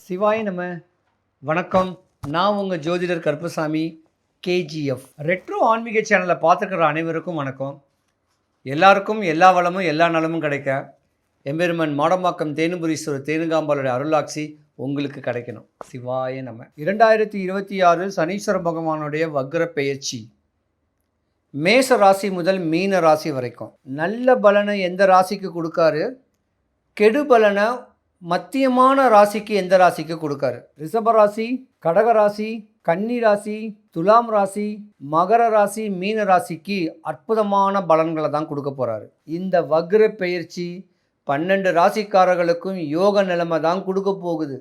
சிவாய நம. வணக்கம். நான் உங்கள் ஜோதிடர் கருப்பசாமி, கேஜிஎஃப். ரெட்ரோ ஆன்மீக சேனலை பார்த்துக்கிற அனைவருக்கும் வணக்கம். எல்லாருக்கும் எல்லா வளமும் எல்லா நலமும் கிடைக்க எம்பெருமன் மாடம்பாக்கம் தேனுபுரீஸ்வரர் தேனுகாம்பாளுடைய அருளாட்சி உங்களுக்கு கிடைக்கணும். சிவாய நம. 2026 சனீஸ்வர பகவானுடைய வக்ர பெயர்ச்சி மேச ராசி முதல் மீன ராசி வரைக்கும் நல்ல பலனை எந்த ராசிக்கு கொடுக்காரு, கெடு பலனை மத்தியமான ராசிக்கு எந்த ராசிக்கு கொடுக்காரு. ரிஷப ராசி, கடக ராசி, கன்னி ராசி, துலாம் ராசி, மகர ராசி, மீன ராசிக்கு அற்புதமான பலன்களை தான் கொடுக்க போகிறாரு. இந்த வக்ர பெயர்ச்சி 12 ராசிக்காரர்களுக்கும் யோக நிலைமை தான் கொடுக்க போகுது.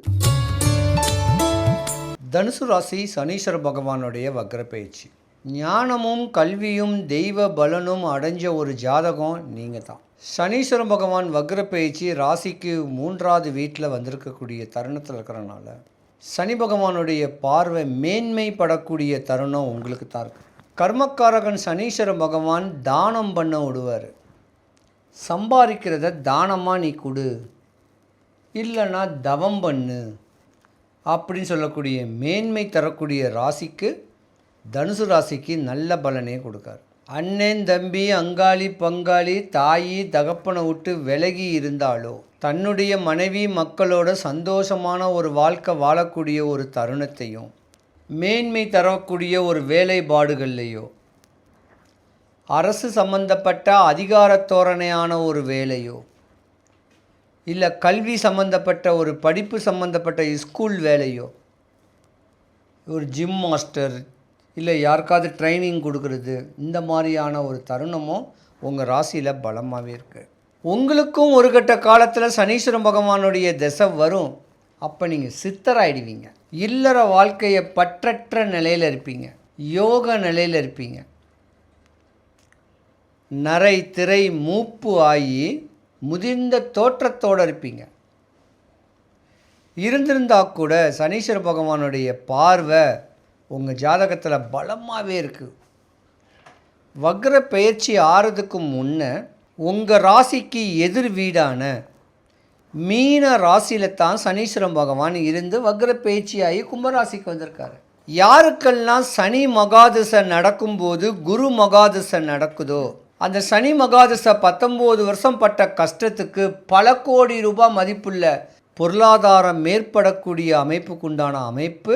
தனுசு ராசி சனீஸ்வர பகவானுடைய வக்ர பெயர்ச்சி. ஞானமும் கல்வியும் தெய்வ பலனும் அடைஞ்ச ஒரு ஜாதகம் நீங்கள் தான். சனீஸ்வர பகவான் வக்ர பெயர்ச்சி ராசிக்கு 3வது வீட்டில் வந்திருக்கக்கூடிய தருணத்தில் இருக்கிறனால சனி பகவானுடைய பார்வை மேன்மைப்படக்கூடிய தருணம் உங்களுக்கு தான் இருக்குது. கர்மக்காரகன் சனீஸ்வர பகவான் தானம் பண்ண விடுவார். சம்பாதிக்கிறத தானமாக நீ கொடு, இல்லைன்னா தவம் பண்ணு அப்படின்னு சொல்லக்கூடிய மேன்மை தரக்கூடிய ராசிக்கு தனுசு ராசிக்கு நல்ல பலனே கொடுக்கார். அண்ணன் தம்பி அங்காளி பங்காளி தாயி தகப்பனை விட்டு விலகி இருந்தாலோ தன்னுடைய மனைவி மக்களோட சந்தோஷமான ஒரு வாழ்க்கை வாழக்கூடிய ஒரு தருணத்தையும் மேன்மை தரக்கூடிய ஒரு வேலைப்பாடுகள்லையோ அரசு சம்பந்தப்பட்ட அதிகார தோரணையான ஒரு வேலையோ இல்லை கல்வி சம்பந்தப்பட்ட ஒரு படிப்பு சம்பந்தப்பட்ட ஸ்கூல் வேலையோ, ஒரு ஜிம் மாஸ்டர் இல்லை யாருக்காவது ட்ரைனிங் கொடுக்கறது, இந்த மாதிரியான ஒரு தருணமும் உங்கள் ராசியில் பலமாகவே இருக்குது. உங்களுக்கும் ஒரு கட்ட காலத்தில் சனீஸ்வர பகவானுடைய திசை வரும். அப்போ நீங்கள் சித்தராயிடுவீங்க. இல்லற வாழ்க்கையை பற்றற்ற நிலையில் இருப்பீங்க, யோக நிலையில் இருப்பீங்க. நரை திரை மூப்பு ஆகி முதிர்ந்த தோற்றத்தோடு இருப்பீங்க. இருந்திருந்தால் கூட சனீஸ்வர பகவானுடைய பார்வை உங்கள் ஜாதகத்தில் பலமாகவே இருக்குது. வக்ர பெயர்ச்சி ஆறதுக்கு முன்னே உங்கள் ராசிக்கு எதிர் வீடான மீன ராசியில் தான் சனீஸ்வர பகவான் இருந்து வக்ர பெயர்ச்சியாகி கும்பராசிக்கு வந்திருக்காரு. யாருக்கெல்லாம் சனி மகாதசை நடக்கும்போது குரு மகாதசை நடக்குதோ அந்த சனி மகாதசை 19 வருஷம் பட்ட கஷ்டத்துக்கு பல கோடி ரூபாய் மதிப்புள்ள பொருளாதாரம் மேற்படக்கூடிய அமைப்புக்குண்டான அமைப்பு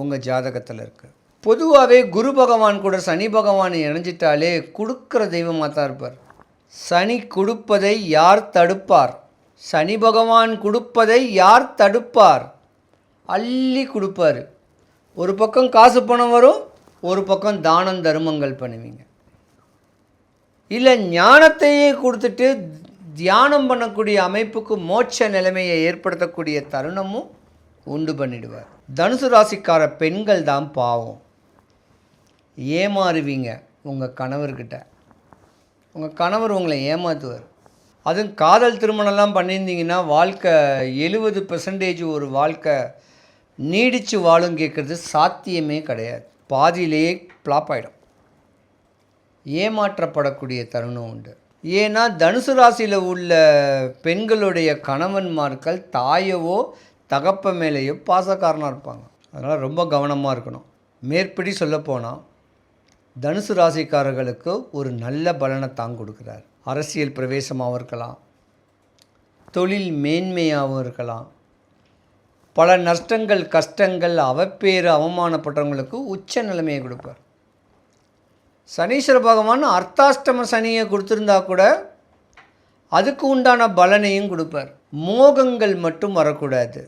உங்கள் ஜாதகத்தில் இருக்குது. பொதுவாகவே குரு பகவான் கூட சனி பகவான் இணைஞ்சிட்டாலே கொடுக்குற தெய்வமாக தான் இருப்பார். சனி கொடுப்பதை யார் தடுப்பார்? சனி பகவான் கொடுப்பதை யார் தடுப்பார்? அள்ளி கொடுப்பார். ஒரு பக்கம் காசு பணம் வரும், ஒரு பக்கம் தானம் தர்மங்கள் பண்ணுவீங்க. இல்லை ஞானத்தையே கொடுத்துட்டு தியானம் பண்ணக்கூடிய அமைப்புக்கு மோட்ச நிலைமையை ஏற்படுத்தக்கூடிய தருணமும் உண்டு பண்ணிடுவார். தனுசு ராசிக்கார பெண்கள் தான் பாவம். ஏமாறுவீங்க உங்கள் கணவர்கிட்ட. உங்கள் கணவர் உங்களை ஏமாற்றுவார். அதுவும் காதல் திருமணம்லாம் பண்ணியிருந்தீங்கன்னா வாழ்க்கை 70% ஒரு வாழ்க்கை நீடித்து வாழும் கேட்குறது சாத்தியமே கிடையாது. பாதியிலேயே ஃப்ளாப் ஆகிடும். ஏமாற்றப்படக்கூடிய தருணம் உண்டு. ஏன்னா தனுசு ராசியில் உள்ள பெண்களுடைய கணவன்மார்கள் தாயவோ தகப்ப மேலேயோ பாசக்காரனாக இருப்பாங்க. அதனால் ரொம்ப கவனமாக இருக்கணும். மேற்படி சொல்லப்போனால் தனுசு ராசிக்காரர்களுக்கு ஒரு நல்ல பலனை தான் கொடுக்குறார். அரசியல் பிரவேசமாகவும் இருக்கலாம், தொழில் மேன்மையாகவும் இருக்கலாம். பல நஷ்டங்கள் கஷ்டங்கள் அவப்பேறு அவமானப்பட்டவங்களுக்கு உச்ச நிலைமையை கொடுப்பார். சனீஸ்வர பகவான் அர்த்தாஷ்டம சனியை கொடுத்துருந்தா கூட அதுக்கு உண்டான பலனையும் கொடுப்பார். மோகங்கள் மட்டும் வரக்கூடாது.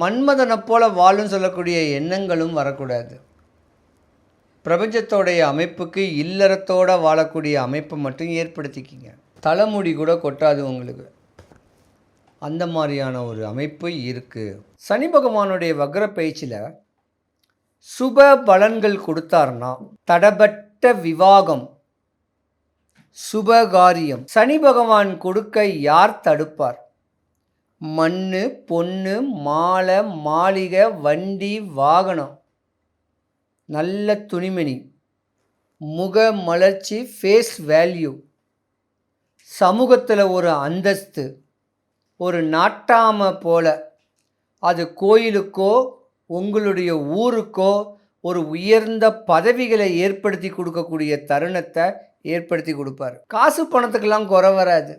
மன்மதனை போல வாழும் சொல்லக்கூடிய எண்ணங்களும் வரக்கூடாது. பிரபஞ்சத்தோடைய அமைப்புக்கு இல்லறத்தோடு வாழக்கூடிய அமைப்பை மட்டும் ஏற்படுத்திக்கிங்க. தலைமுடி கூட கொட்டாது உங்களுக்கு. அந்த மாதிரியான ஒரு அமைப்பு இருக்குது. சனி பகவானுடைய வக்ர பயிற்சியில் சுப பலன்கள் கொடுத்தார்னா தடபட்ட விவாகம், சுபகாரியம் சனி பகவான் கொடுக்க யார் தடுப்பார்? மண்ணு பொண்ணு மாலை மாளிகை வண்டி வாகனம், நல்ல துணிமணி, முக மலர்ச்சி, ஃபேஸ் வேல்யூ, சமூகத்தில் ஒரு அந்தஸ்து, ஒரு நாட்டாமை போல அது கோயிலுக்கோ உங்களுடைய ஊருக்கோ ஒரு உயர்ந்த பதவிகளை ஏற்படுத்தி கொடுக்கக்கூடிய தருணத்தை ஏற்படுத்தி கொடுப்பார். காசு பணத்துக்கெல்லாம் குறை வராது.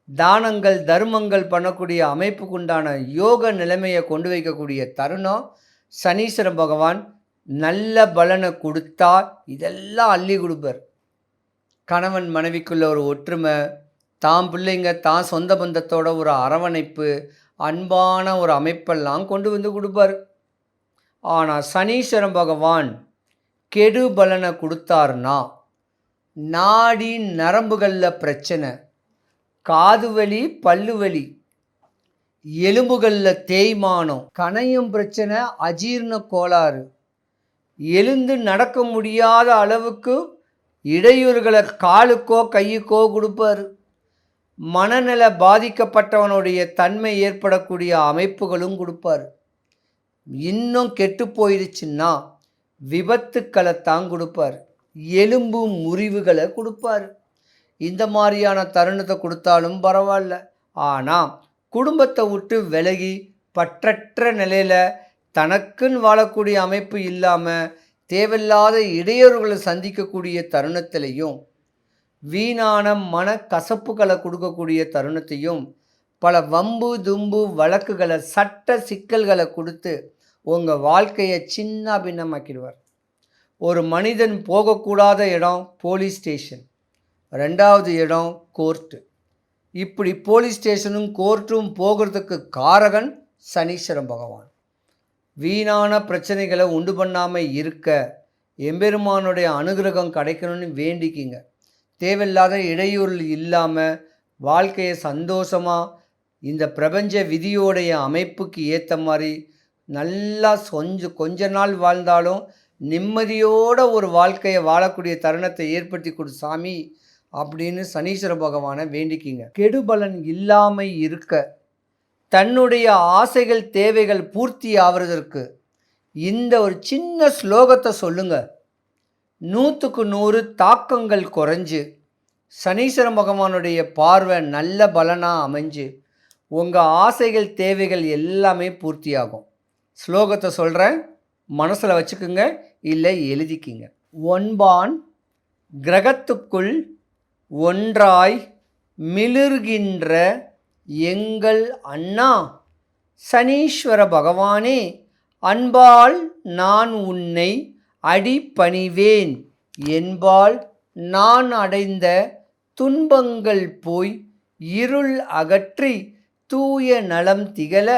தானங்கள் தர்மங்கள் பண்ணக்கூடிய அமைப்புக்குண்டான யோக நிலைமையை கொண்டு வைக்கக்கூடிய தருணம் சனீஸ்வர பகவான் நல்ல பலனை கொடுத்தா இதெல்லாம் அள்ளி கொடுப்பார். கணவன் மனைவிக்குள்ள ஒரு ஒற்றுமை, தான் பிள்ளைங்க தான் சொந்த பந்தத்தோட ஒரு அரவணைப்பு, அன்பான ஒரு அமைப்பெல்லாம் கொண்டு வந்து கொடுப்பார். ஆனால் சனீஸ்வர பகவான் கெடு பலனை கொடுத்தாருன்னா நாடி நரம்புகளில் பிரச்சனை, காது வலி, பல்லு வலி, எலும்புகளில் தேய்மானம், கணையும் பிரச்சனை, அஜீரண கோளாறு, எழுந்து நடக்க முடியாத அளவுக்கு இடையூறுகளை காலுக்கோ கையுக்கோ கொடுப்பார். மனநல பாதிக்கப்பட்டவனுடைய தன்மை ஏற்படக்கூடிய அமைப்புகளும் கொடுப்பார். இன்னும் கெட்டு போயிடுச்சுன்னா விபத்துக்களைத்தான் கொடுப்பார். எலும்பு முறிவுகளை கொடுப்பார். இந்த மாதிரியான தருணத்தை கொடுத்தாலும் பரவாயில்ல. ஆனால் குடும்பத்தை விட்டு விலகி பற்றற்ற நிலையில் தனக்குன்னு வாழக்கூடிய அமைப்பு இல்லாமல் தேவையில்லாத இடையூறுகளை சந்திக்கக்கூடிய தருணத்திலையும் வீணான மன கசப்புகளை கொடுக்கக்கூடிய தருணத்தையும் பல வம்பு தும்பு வழக்குகளை சட்ட சிக்கல்களை கொடுத்து உங்கள் வாழ்க்கையை சின்ன பின்னமாக்கிடுவார். ஒரு மனிதன் போகக்கூடாத இடம் போலீஸ் ஸ்டேஷன், ரெண்டாவது இடம் கோர்ட்டு. இப்படி போலீஸ் ஸ்டேஷனும் கோர்ட்டும் போகிறதுக்கு காரகன் சனீஸ்வர பகவான். வீணான பிரச்சனைகளை உண்டு பண்ணாமல் இருக்க எம்பெருமானுடைய அனுகிரகம் கிடைக்கணும்னு வேண்டிக்கிங்க. தேவையில்லாத இடையூறு இல்லாமல் வாழ்க்கையை சந்தோஷமாக இந்த பிரபஞ்ச விதியோடைய அமைப்புக்கு ஏற்ற மாதிரி நல்லா கொஞ்ச நாள் வாழ்ந்தாலும் நிம்மதியோட ஒரு வாழ்க்கையை வாழக்கூடிய தருணத்தை ஏற்படுத்தி கொடு சாமி அப்படின்னு சனீஸ்வர பகவானை வேண்டிக்கிங்க. கெடுபலன் இல்லாமல் இருக்க, தன்னுடைய ஆசைகள் தேவைகள் பூர்த்தி ஆவதற்கு இந்த ஒரு சின்ன ஸ்லோகத்தை சொல்லுங்க. 100க்கு 100 தாக்கங்கள் குறைஞ்சு சனீஸ்வர பகவானுடைய பார்வை நல்ல பலனாக அமைஞ்சு உங்கள் ஆசைகள் தேவைகள் எல்லாமே பூர்த்தியாகும். ஸ்லோகத்தை சொல்கிறேன், மனசில் வச்சுக்குங்க, இல்லை எழுதிக்கிங்க. ஒன்பான் கிரகத்துக்குள் ஒன்றாய் மிளிர்கின்ற எங்கள் அண்ணா சனீஸ்வர பகவானே, அன்பால் நான் உன்னை அடிபணிவேன் என்பால் நான் அடைந்த துன்பங்கள் போய் இருள் அகற்றி தூய நலம் திகழ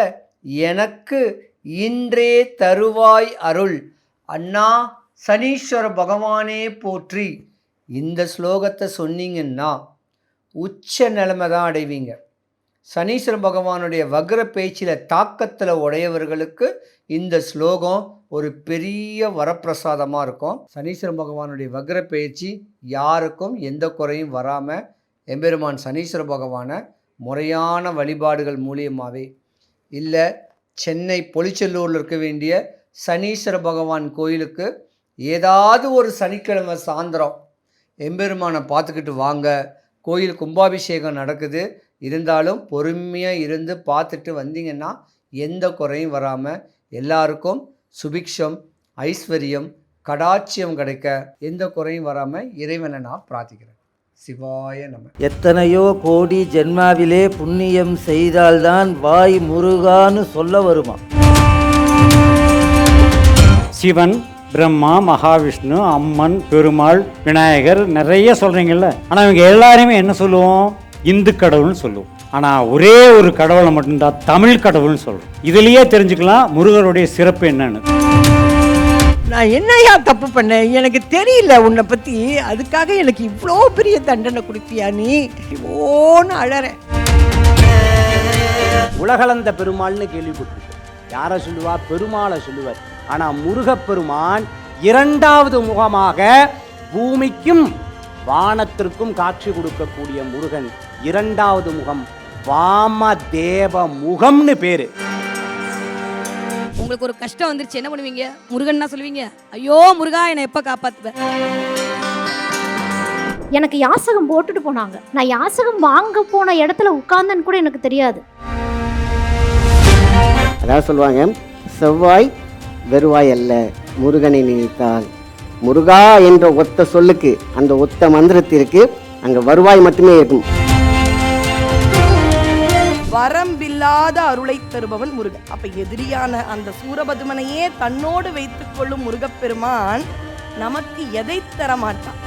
எனக்கு இன்றே தருவாய் அருள். அண்ணா சனீஸ்வர பகவானே போற்றி. இந்த ஸ்லோகத்தை சொன்னீங்கன்னா உச்ச நிலைமை தான் அடைவீங்க. சனீஸ்வர பகவானுடைய வக்ர பேச்சில் தாக்கத்தில் உடையவர்களுக்கு இந்த ஸ்லோகம் ஒரு பெரிய வரப்பிரசாதமாக இருக்கும். சனீஸ்வர பகவானுடைய வக்ர பயிற்சி யாருக்கும் எந்த குறையும் வராமல் எம்பெருமான் சனீஸ்வர பகவானை முறையான வழிபாடுகள் மூலியமாகவே, இல்லை சென்னை பொலிச்செல்லூரில் இருக்க வேண்டிய சனீஸ்வர பகவான் கோயிலுக்கு ஏதாவது ஒரு சனிக்கிழமை சாயந்தரம் எம்பெருமானை பார்த்துக்கிட்டு வாங்க. கோயில் கும்பாபிஷேகம் நடக்குது, இருந்தாலும் பொறுமையாக இருந்து பார்த்துட்டு வந்தீங்கன்னா எந்த குறையும் வராமல் எல்லாருக்கும் சுபிக்ஷம் ஐஸ்வர்யம் கடாட்சியம் கிடைக்க எந்த குறையும் வராமல் இறைவனை நான் பிரார்த்திக்கிறேன். சிவாய நம. எத்தனையோ கோடி ஜென்மாவிலே புண்ணியம் செய்தால்தான் வாய் முருகான்னு சொல்ல வருமா. சிவன், பிரம்மா, மகாவிஷ்ணு, அம்மன், பெருமாள், விநாயகர் நிறைய சொல்கிறீங்கல்ல. ஆனால் இவங்க எல்லாருமே என்ன சொல்லுவோம்? இந்து கடவுள்னு சொல்லுவோம். ஆனால் ஒரே ஒரு கடவுளை மட்டும்தான் தமிழ் கடவுள்னு சொல்கிறோம். இதுலேயே தெரிஞ்சுக்கலாம் முருகருடைய சிறப்பு என்னன்னு. நான் என்னையா தப்பு பண்ணேன்? எனக்கு தெரியல உன்னை பற்றி, அதுக்காக எனக்கு இவ்வளோ பெரிய தண்டனை கொடுப்பியா நீ? ஓன்னு அழறேன். உலகளந்த பெருமாள்னு கேள்விப்பட்டிருக்கேன். யாரை சொல்லுவா? பெருமாளை சொல்லுவார். ஆனால் முருகப்பெருமான் இரண்டாவது முகமாக பூமிக்கும் வானத்திற்கும் காட்சி கொடுக்கக்கூடிய முருகன் இரண்டாவது முகம் வாமதேவ முகம்னு பேரு. உங்களுக்கு ஒரு கஷ்டம் வந்துருச்சு, என்ன பண்ணுவீங்க? முருகன்னா சொல்லுவீங்க, ஐயோ முருகா என்னை எப்ப காப்பாத்துவ? எனக்கு யாசகம் போட்டுட்டு போனாங்க. நான் யாசகம் வாங்க போன இடத்துல உட்கார்ந்தேன்னு கூட எனக்கு தெரியாது. அதாவது சொல்லுவாங்க, செவ்வாய் வெறுவாய் அல்ல, முருகனை நினைத்தால். முருகா என்ற ஒத்த சொல்லுக்கு, அந்த ஒத்த மந்திரத்திற்கு அங்கே வருவாய் மட்டுமே இருக்கும். வரம்பில்லாத அருளை தருபவன் முருகன். அப்ப எதிரியான அந்த சூரபதுமனையே தன்னோடு வைத்துக் கொள்ளும் முருகப்பெருமான் நமக்கு எதை தர மாட்டான்?